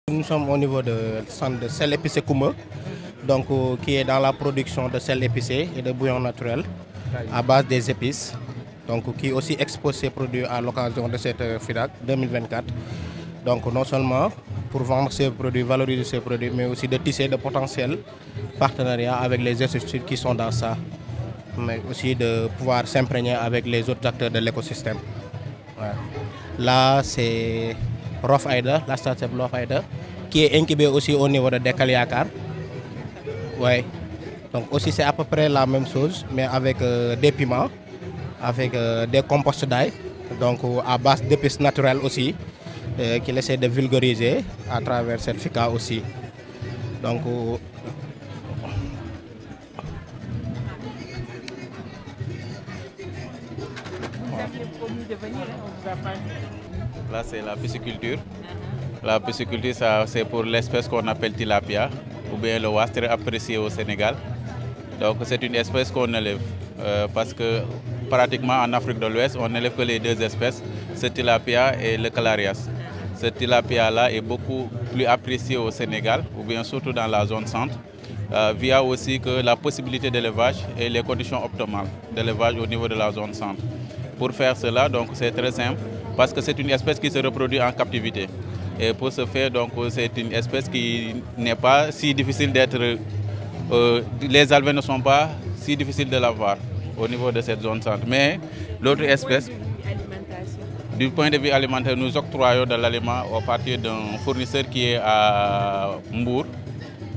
Nous sommes au niveau de centre de sel épicé Koumba, donc qui est dans la production de sel épicé et de bouillon naturel à base des épices, donc qui aussi expose ses produits à l'occasion de cette FIDAK 2024. Donc non seulement pour vendre ses produits, valoriser ses produits, mais aussi de tisser de potentiels partenariats avec les instituts qui sont dans ça, mais aussi de pouvoir s'imprégner avec les autres acteurs de l'écosystème. Ouais. Là, c'est Rof Aïda, la startup Rof Aïda, qui est incubée aussi au niveau de Dekaliakar. Ouais. Donc aussi c'est à peu près la même chose, mais avec des piments, avec des composts d'ail, donc à base d'épices naturelles aussi, qu'il essaie de vulgariser à travers cette FICA aussi. Donc là, c'est la pisciculture. La pisciculture, c'est pour l'espèce qu'on appelle tilapia, ou bien le wasp, très apprécié au Sénégal. Donc, c'est une espèce qu'on élève, parce que pratiquement en Afrique de l'Ouest, on n'élève que les deux espèces, ce tilapia et le calarias. Ce tilapia-là est beaucoup plus apprécié au Sénégal, ou bien surtout dans la zone centre, via aussi que la possibilité d'élevage et les conditions optimales d'élevage au niveau de la zone centre. Pour faire cela, donc c'est très simple, parce que c'est une espèce qui se reproduit en captivité. Et pour ce faire, donc c'est une espèce qui n'est pas si difficile d'être... les alevins ne sont pas si difficiles de l'avoir au niveau de cette zone centre. Mais l'autre espèce, du point de vue alimentaire, nous octroyons de l'aliment à partir d'un fournisseur qui est à Mbour.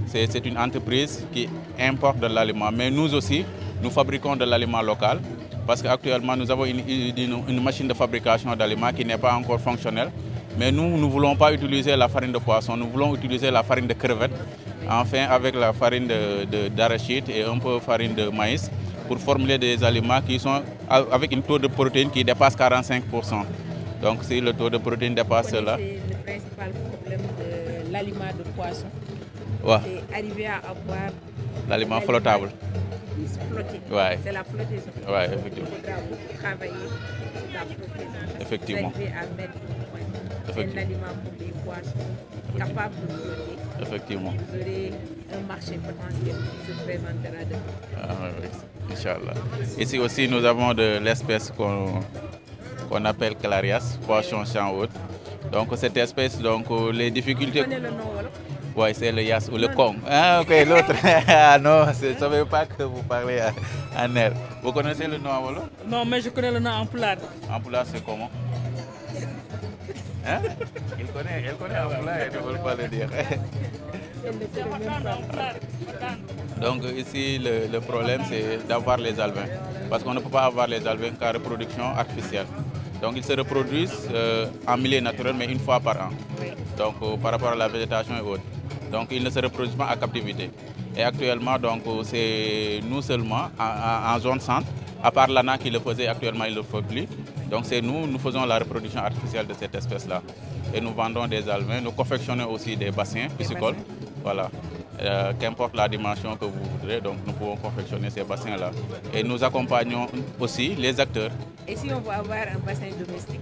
C'est une entreprise qui importe de l'aliment. Mais nous aussi, nous fabriquons de l'aliment local. Parce qu'actuellement, nous avons une machine de fabrication d'aliments qui n'est pas encore fonctionnelle. Mais nous ne voulons pas utiliser la farine de poisson, nous voulons utiliser la farine de crevettes, enfin avec la farine d'arachide et un peu de farine de maïs, pour formuler des aliments qui sont avec un taux de protéines qui dépasse 45%. Donc si le taux de protéines dépasse cela... C'est le principal problème de l'aliment de poisson. Ouais. C'est arriver à avoir... L'aliment flottable. Ouais. C'est la flottaison. Ouais, effectivement. Il faudra beaucoup travailler sur la flottaison. Effectivement. Arriver à mettre un aliment pour les poissons capable de flotter. Effectivement. Vous aurez un marché potentiel qui se présentera demain. Ah, oui, Inch'Allah. Ici aussi, nous avons de l'espèce qu'on appelle Clarias, poisson champ haute. Donc cette espèce, donc les difficultés... Vous connaissez le nom, voilà? Oui, c'est le yas ou le kong. Ah ok, l'autre. Ah non, je ne savais pas que vous parlez en air. Vous connaissez le nom en wolof? Non, mais je connais le nom en pulaar. En pulaar, c'est comment? Hein? Elle connaît en pulaar et ne veut pas le dire. Donc ici, le problème, c'est d'avoir les alevins. Parce qu'on ne peut pas avoir les alevins qu'en reproduction artificielle. Donc ils se reproduisent en milieu naturel, mais une fois par an. Donc par rapport à la végétation et autres. Donc ils ne se reproduisent pas à captivité. Et actuellement, donc c'est nous seulement en zone centre, à part l'ANA qui le faisait, actuellement il ne le fait plus. Donc c'est nous faisons la reproduction artificielle de cette espèce-là. Et nous vendons des alevins, nous confectionnons aussi des bassins piscicoles. Voilà. Qu'importe la dimension que vous voudrez, donc nous pouvons confectionner ces bassins-là. Et nous accompagnons aussi les acteurs. Et si on veut avoir un bassin domestique?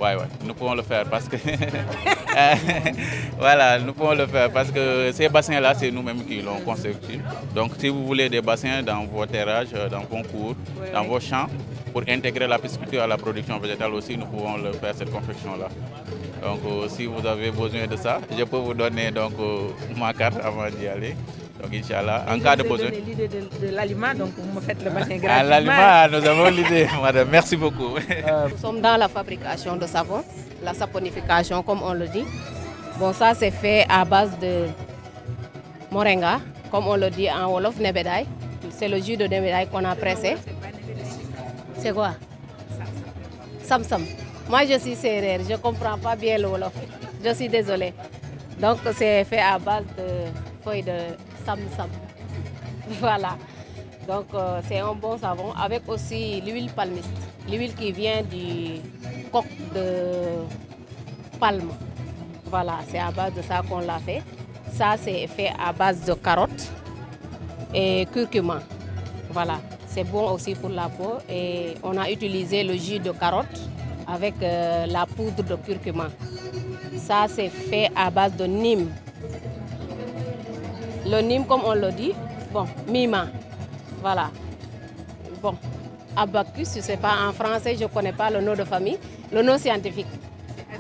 Oui, nous pouvons le faire parce que voilà, nous pouvons le faire parce que ces bassins-là, c'est nous-mêmes qui l'ont constitué. Donc, si vous voulez des bassins dans vos terrages, dans vos cours, dans vos champs, pour intégrer la pisciculture à la production végétale aussi, nous pouvons le faire cette confection-là. Donc, si vous avez besoin de ça, je peux vous donner donc ma carte avant d'y aller. Donc, Inch'Allah, en cas de besoin. Vous avez l'idée de l'aliment, donc vous me faites le bassin gratuitement. À l'aliment, nous avons l'idée, madame. Merci beaucoup. Nous sommes dans la fabrication de savon, la saponification, comme on le dit. Bon, ça, c'est fait à base de moringa, comme on le dit en wolof, nebedaay. C'est le jus de nebedaay qu'on a pressé. C'est quoi? Sam-sam. Moi, je suis sérère, je ne comprends pas bien le wolof. Je suis désolée. Donc, c'est fait à base de feuilles de sam-sam. Voilà. Donc, c'est un bon savon avec aussi l'huile palmiste. L'huile qui vient du coq de palme. Voilà, c'est à base de ça qu'on l'a fait. Ça, c'est fait à base de carottes et curcuma. Voilà, c'est bon aussi pour la peau. Et on a utilisé le jus de carotte avec la poudre de curcuma. Ça, c'est fait à base de Nîmes. Le Nîmes, comme on le dit, bon, Mima. Voilà. Bon, Abacus, je ne sais pas, en français, je ne connais pas le nom de famille, le nom scientifique.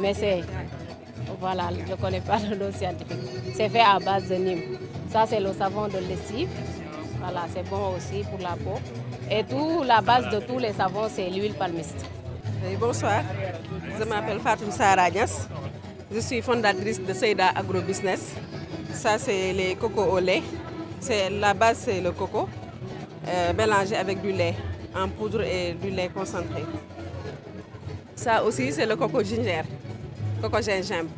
Mais c'est, voilà, je ne connais pas le nom scientifique. C'est fait à base de Nîmes. Ça, c'est le savon de lessive. Voilà, c'est bon aussi pour la peau. Et tout, la base de tous les savons, c'est l'huile palmiste. Bonsoir, je m'appelle Fatou Sara Niass. Je suis fondatrice de Seyda Agrobusiness. Ça, c'est les cocos au lait. La base, c'est le coco, mélangé avec du lait en poudre et du lait concentré. Ça aussi, c'est le coco ginger, coco gingembre.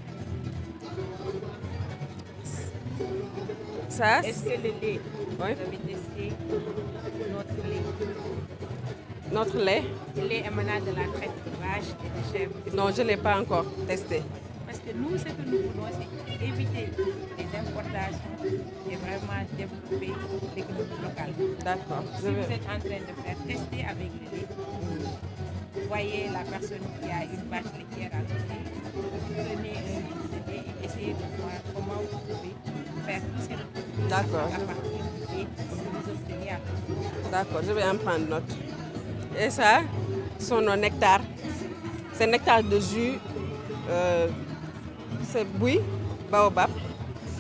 Ça, est-ce que le lait, oui. vous avez testé notre lait? Notre lait? Le lait émanant de la traite de vache et de chèvre. Non, je ne l'ai pas encore testé. Parce que nous, ce que nous voulons, c'est éviter les importations et vraiment développer l'économie locale. D'accord. Si vous êtes en train de faire tester avec le lait, vous voyez la personne qui a une vache laitière à côté, prenez un litre de lait et essayez de voir comment vous pouvez faire pousser le produit à partir du lait que vous obtenez à côté. D'accord, je vais en prendre note. Et ça, sont nos nectars. C'est nectar de jus. C'est buis, baobab,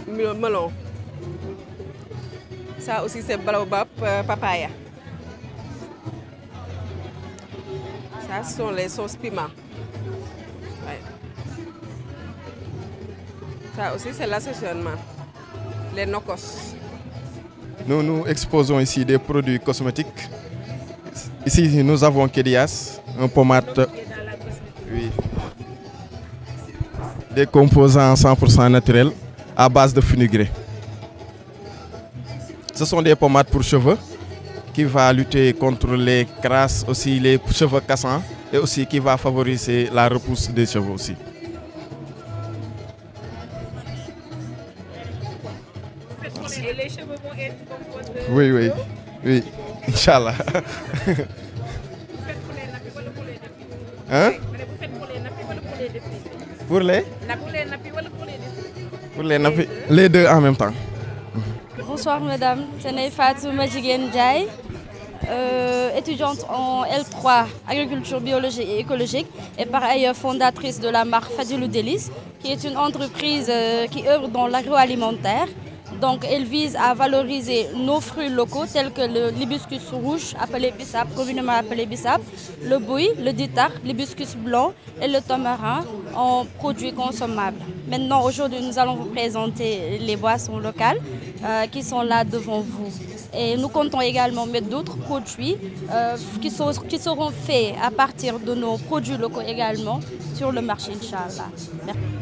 melon. Ça aussi c'est baobab, papaya. Ça ce sont les sauces piment. Ouais. Ça aussi c'est l'assaisonnement. Les nokos. Nous exposons ici des produits cosmétiques. Ici nous avons Kedias, un pommade. Oui. Des composants 100% naturels à base de fenugrec. Ce sont des pommades pour cheveux qui vont lutter contre les crasses, aussi les cheveux cassants et aussi qui va favoriser la repousse des cheveux aussi. Et les cheveux vont être composés. Oui, oui, oui, Inch'Allah. Vous faites pour les nappies ou pour les défis? Hein? Vous faites pour les nappies ou pour les défis? Pour les? Pour les nappies, Les deux en même temps. Bonsoir mesdames, c'est Fatou Madjiguen Ndiaye. étudiante en L3 agriculture biologique et écologique et par ailleurs fondatrice de la marque Fadilou Délices, qui est une entreprise qui œuvre dans l'agroalimentaire. Donc elle vise à valoriser nos fruits locaux tels que l'hibiscus rouge appelé bissap, communément appelé bissap, le bouy, le ditar, l'hibiscus blanc et le tamarin en produits consommables. Maintenant, aujourd'hui, nous allons vous présenter les boissons locales qui sont là devant vous. Et nous comptons également mettre d'autres produits qui seront faits à partir de nos produits locaux également sur le marché, Inch'Allah.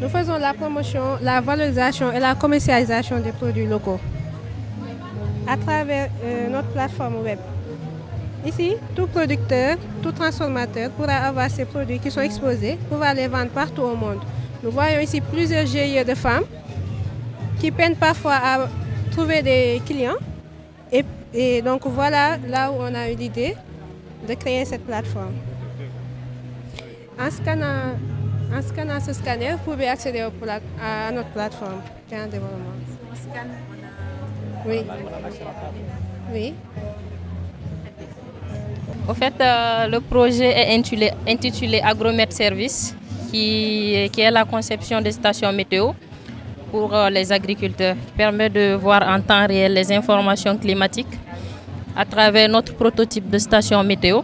Nous faisons la promotion, la valorisation et la commercialisation des produits locaux à travers notre plateforme web. Ici, tout producteur, tout transformateur pourra avoir ses produits qui sont exposés, pouvoir les vendre partout au monde. Nous voyons ici plusieurs GIE de femmes qui peinent parfois à trouver des clients. Et donc voilà là où on a eu l'idée de créer cette plateforme. En scannant ce scanner, vous pouvez accéder à notre plateforme qui est en développement. Oui. Oui. Au fait, le projet est intitulé Agromètre Service, qui est la conception des stations météo pour les agriculteurs, qui permet de voir en temps réel les informations climatiques à travers notre prototype de station météo,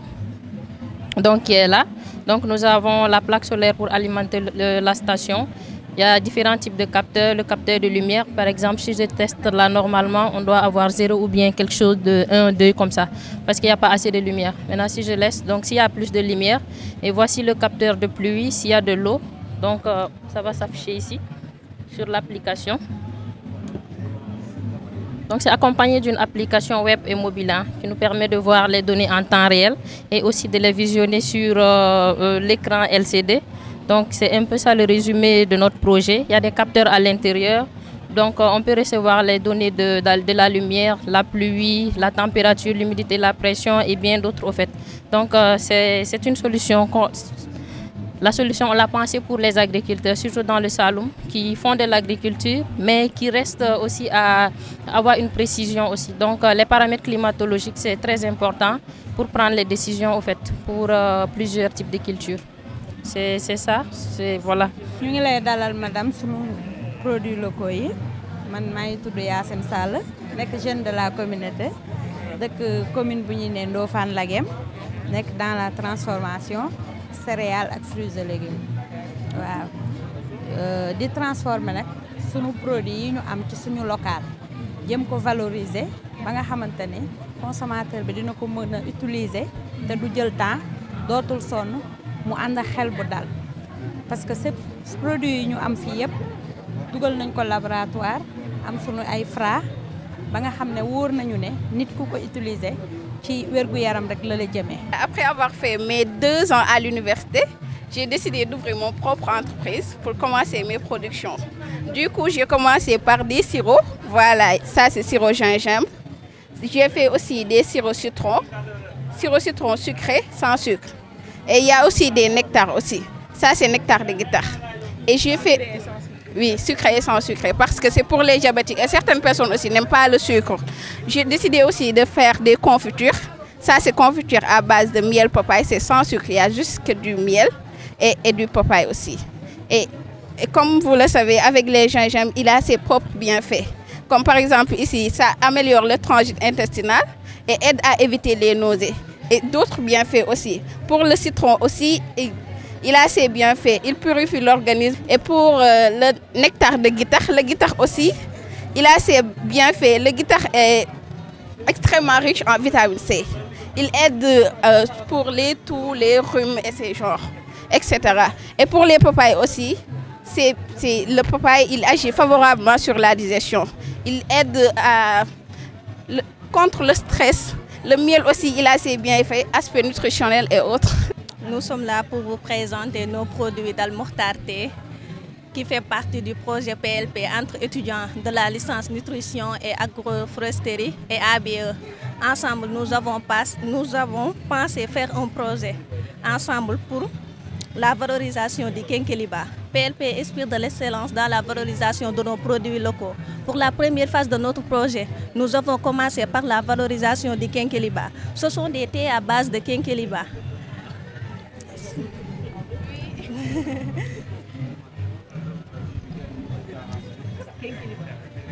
donc qui est là. Donc nous avons la plaque solaire pour alimenter la station. Il y a différents types de capteurs. Le capteur de lumière, par exemple, si je teste là normalement, on doit avoir 0 ou bien quelque chose de 1, 2 comme ça, parce qu'il n'y a pas assez de lumière. Maintenant, si je laisse, donc s'il y a plus de lumière, et voici le capteur de pluie, s'il y a de l'eau, donc ça va s'afficher ici sur l'application. Donc c'est accompagné d'une application web et mobile qui nous permet de voir les données en temps réel et aussi de les visionner sur l'écran LCD. Donc c'est un peu ça le résumé de notre projet. Il y a des capteurs à l'intérieur, donc on peut recevoir les données de la lumière, la pluie, la température, l'humidité, la pression et bien d'autres au fait. Donc c'est une solution. La solution, on l'a pensée pour les agriculteurs, surtout dans le Saloum, qui font de l'agriculture, mais qui restent aussi à avoir une précision aussi. Donc, les paramètres climatologiques, c'est très important pour prendre les décisions, au fait, pour plusieurs types de cultures. C'est ça, voilà. Nous sommes dalal madame sur nos produits locaux. Je suis Yassine Sall, jeune de la communauté, de la commune de Ndofane Lagem, dans la transformation. Céréales et fruits et légumes waaw di transformer nag sunu produits yi ñu am ci suñu local jëm ko valoriser ba nga xamante ne consommateur bi dina ko mën a utiliser te du jël temps dootul sonn mu ànd ak xel bu dal parce que ces produits yi ñu am fii yëpp dugal nañ ko laboratoire am sunu ay Fra ba nga xam ne wóor nañu ne nit ku ko utiliser. Après avoir fait mes 2 ans à l'université, j'ai décidé d'ouvrir mon propre entreprise pour commencer mes productions. Du coup, j'ai commencé par des sirops. Voilà, ça c'est sirop gingembre. J'ai fait aussi des sirops citron sucré, sans sucre. Et il y a aussi des nectars aussi. Ça c'est nectar de guitare. Et j'ai fait... Oui, sucré et sans sucré, parce que c'est pour les diabétiques. Et certaines personnes aussi n'aiment pas le sucre. J'ai décidé aussi de faire des confitures. Ça, c'est confiture à base de miel papaye, c'est sans sucre. Il y a juste que du miel et du papaye aussi. Et comme vous le savez, avec les gingembre, il a ses propres bienfaits. Comme par exemple ici, ça améliore le transit intestinal et aide à éviter les nausées. Et d'autres bienfaits aussi. Pour le citron aussi, il a ses bienfaits, il purifie l'organisme. Et pour le nectar de guitare, le guitare aussi, il a ses bienfaits. Le guitare est extrêmement riche en vitamine C. Il aide pour les toux, les rhumes et ces genres, etc. Et pour les papayes aussi, le papaye, il agit favorablement sur la digestion. Il aide contre le stress. Le miel aussi, il a ses bienfaits, aspects nutritionnels et autres. Nous sommes là pour vous présenter nos produits d'Al-Mokhtar-Thé qui fait partie du projet PLP entre étudiants de la licence nutrition et agroforesterie et ABE. Ensemble, nous avons pensé faire un projet ensemble pour la valorisation du Kékéliba. PLP inspire de l'excellence dans la valorisation de nos produits locaux. Pour la première phase de notre projet, nous avons commencé par la valorisation du Kékéliba. Ce sont des thés à base de Kékéliba.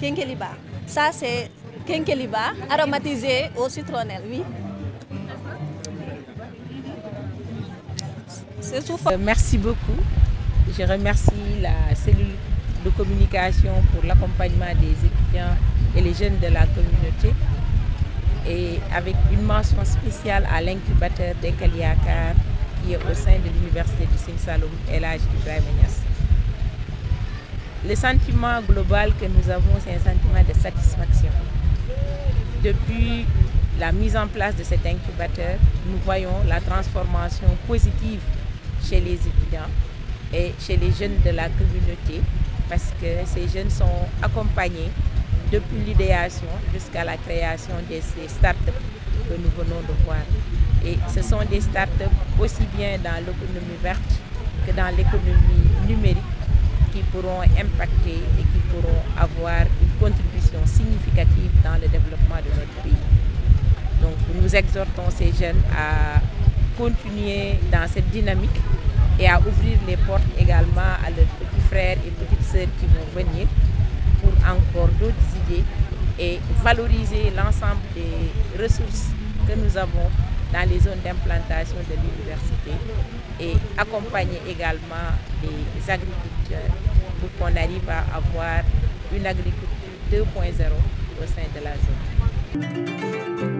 Kékéliba. Ça, c'est Kékéliba aromatisé au citronnelle, oui. Merci beaucoup. Je remercie la cellule de communication pour l'accompagnement des étudiants et les jeunes de la communauté. Et avec une mention spéciale à l'incubateur d'Ekaliakar qui est au sein de l'université du Sine Saloum El Hadji Ibrahima Niass. Le sentiment global que nous avons, c'est un sentiment de satisfaction. Depuis la mise en place de cet incubateur, nous voyons la transformation positive chez les étudiants et chez les jeunes de la communauté, parce que ces jeunes sont accompagnés depuis l'idéation jusqu'à la création de ces startups que nous venons de voir. Et ce sont des startups aussi bien dans l'économie verte que dans l'économie numérique qui pourront impacter et qui pourront avoir une contribution significative dans le développement de notre pays. Donc nous exhortons ces jeunes à continuer dans cette dynamique et à ouvrir les portes également à leurs petits frères et petites sœurs qui vont venir pour encore d'autres idées et valoriser l'ensemble des ressources que nous avons dans les zones d'implantation de l'université et accompagner également les agriculteurs pour qu'on arrive à avoir une agriculture 2.0 au sein de la zone.